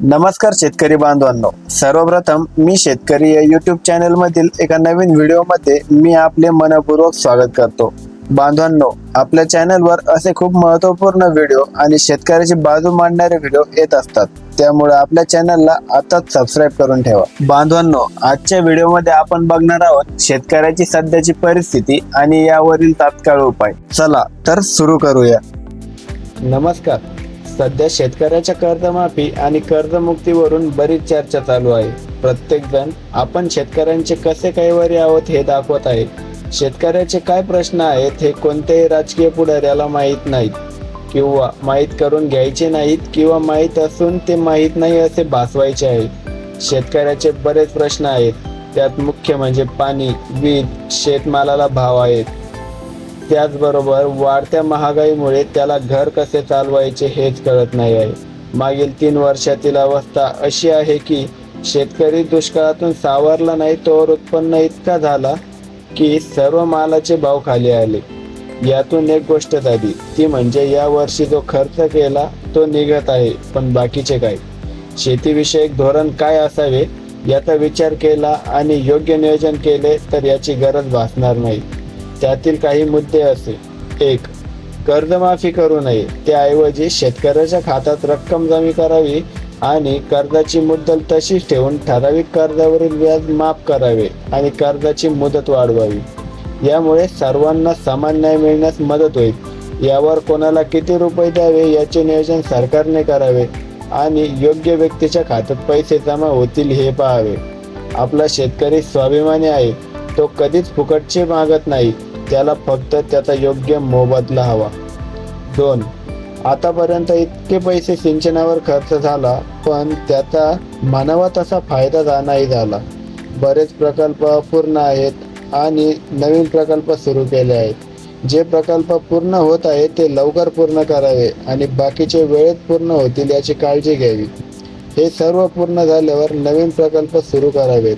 नमस्कार शेतकरी बांधवांनो, सर्वप्रथम मी शेतकरी या यूट्यूब चॅनल मधील एका नवीन व्हिडिओमध्ये मी आपले मनपूर्वक स्वागत करतो। बांधवांनो, आपल्या चॅनलवर असे खूप महत्त्वपूर्ण व्हिडिओ आणि शेतकऱ्याची बाजू मांडणारे व्हिडिओ येत असतात, त्यामुळे आपल्या चॅनलला आताच सबस्क्राईब करून ठेवा। बांधवांनो, आजच्या व्हिडिओमध्ये आपण बघणार आहोत शेतकऱ्याची सध्याची परिस्थिती आणि यावरील तात्काळ उपाय। चला तर सुरू करूया। नमस्कार। सध्या शेतकऱ्याच्या कर्जमाफी आणि कर्जमुक्तीवरून बरीच चर्चा चालू आहे। प्रत्येक जण आपण शेतकऱ्यांचे कसे कैवारी आहोत हे दाखवत आहे। शेतकऱ्याचे काय प्रश्न आहेत हे कोणत्याही राजकीय पुढाऱ्याला माहीत नाहीत किंवा माहीत करून घ्यायचे नाहीत किंवा माहीत असून ते माहीत नाही असे भासवायचे आहे। शेतकऱ्याचे बरेच प्रश्न आहेत, त्यात मुख्य म्हणजे पाणी, वीज, शेतमालाला भाव आहेत। त्याचबरोबर वाढत्या महागाईमुळे त्याला घर कसे चालवायचे हेच कळत नाही आहे। मागील 3 वर्षातील अवस्था अशी आहे की शेतकरी दुष्काळातून सावरला नाही तोवर उत्पन्न इतका झाला की सर्व मालाचे भाव खाली आले। यातून एक गोष्ट झाली, ती म्हणजे या वर्षी जो खर्च केला तो निघत आहे, पण बाकीचे काय? शेतीविषयक धोरण काय असावे याचा विचार केला आणि योग्य नियोजन केले तर याची गरज भासणार नाही। त्यातील काही मुद्दे असे: 1. कर्जमाफी करू नये, त्याऐवजी शेतकऱ्याच्या खात्यात रक्कम जमा करावी आणि कर्जाची मुदत तशीच ठेवून ठराविक कर्जावरील व्याज माफ करावे आणि कर्जाची मुदत वाढवावी। यामुळे सर्वांना समान न्याय मिळण्यास मदत होईल। यावर कोणाला किती रुपये द्यावे याचे नियोजन सरकारने करावे आणि योग्य व्यक्तीच्या खात्यात पैसे जमा होतील हे पाहावे। आपला शेतकरी स्वाभिमानी आहे, तो कधीच फुकटचे मागत नाही, त्याला फक्त त्याचा योग्य मोबदला हवा। 2. आतापर्यंत इतके पैसे सिंचनावर खर्च झाला, पण त्याचा म्हणावा तसा फायदा नाही झाला। बरेच प्रकल्प अपूर्ण आहेत आणि नवीन प्रकल्प सुरू केले आहेत। जे प्रकल्प पूर्ण होत आहेत ते लवकर पूर्ण करावे आणि बाकीचे वेळेत पूर्ण होतील याची काळजी घ्यावी। हे सर्व पूर्ण झाल्यावर नवीन प्रकल्प सुरू करावेत।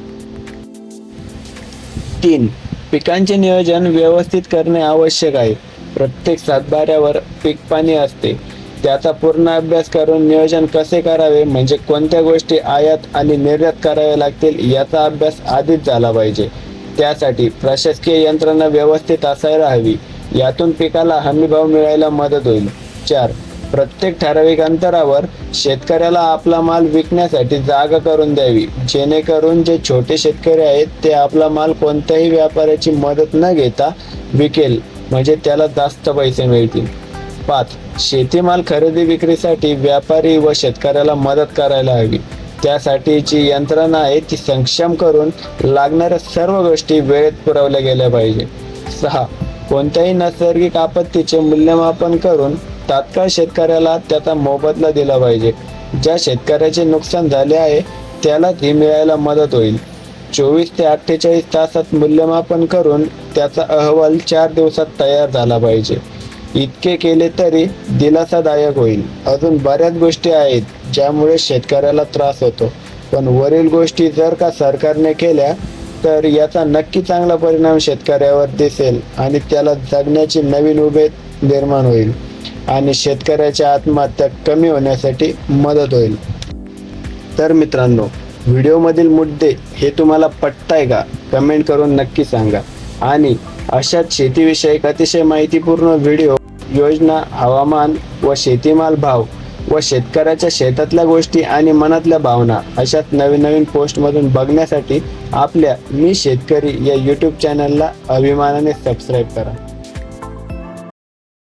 3. पिकांचे नियोजन व्यवस्थित करणे आवश्यक आहे। प्रत्येक सातबाऱ्यावर पीक पाणी असते, त्याचा पूर्ण अभ्यास करून नियोजन कसे करावे, म्हणजे कोणत्या गोष्टी आयात आणि निर्यात कराव्या लागतील याचा अभ्यास आधीच झाला पाहिजे। त्यासाठी प्रशासकीय यंत्रणा व्यवस्थित असायला हवी, यातून पिकाला हमीभाव मिळायला मदत होईल। 4. प्रत्येक ठराविक अंतरावर शेतकऱ्याला आपला माल विकण्यासाठी जागा करून द्यावी, जेणेकरून जे छोटे शेतकरी आहेत ते आपला माल कोणत्याही व्यापाऱ्याची मदत न घेता विकेल, म्हणजे त्याला जास्त पैसे मिळतील। 5. शेतीमाल खरेदी विक्रीसाठी व्यापारी व शेतकऱ्याला मदत करायला हवी, त्यासाठीची यंत्रणा आहे ती सक्षम करून लागणाऱ्या सर्व गोष्टी वेळेत पुरवल्या गेल्या पाहिजे। 6. कोणत्याही नैसर्गिक आपत्तीचे मूल्यमापन करून तात्काळ शेतकऱ्याला त्याचा मोबदला दिला पाहिजे। ज्या शेतकऱ्याचे नुकसान झाले आहे त्यालाच ही मिळायला मदत होईल। 24 ते 48 तासात मूल्यमापन करून त्याचा अहवाल 4 दिवसात तयार झाला पाहिजे। इतके केले तरी दिलासादायक होईल। अजून बऱ्याच गोष्टी आहेत ज्यामुळे शेतकऱ्याला त्रास होतो, पण वरील गोष्टी जर का सरकारने केल्या तर याचा नक्की चांगला परिणाम शेतकऱ्यावर दिसेल आणि त्याला जगण्याची नवीन उमेद निर्माण होईल आणि शेतकऱ्याच्या आत्महत्या कमी होण्यासाठी मदत होईल। तर मित्रांनो, व्हिडिओमधील मुद्दे हे तुम्हाला पटताय का? कमेंट करून नक्की सांगा। आणि अशाच शेतीविषयक अतिशय माहितीपूर्ण व्हिडिओ, योजना, हवामान व शेतीमाल भाव व शेतकऱ्याच्या शेतातल्या गोष्टी आणि मनातल्या भावना अशाच नवीन पोस्टमधून बघण्यासाठी आपल्या मी शेतकरी या यूट्यूब चॅनलला अभिमानाने सबस्क्राईब करा।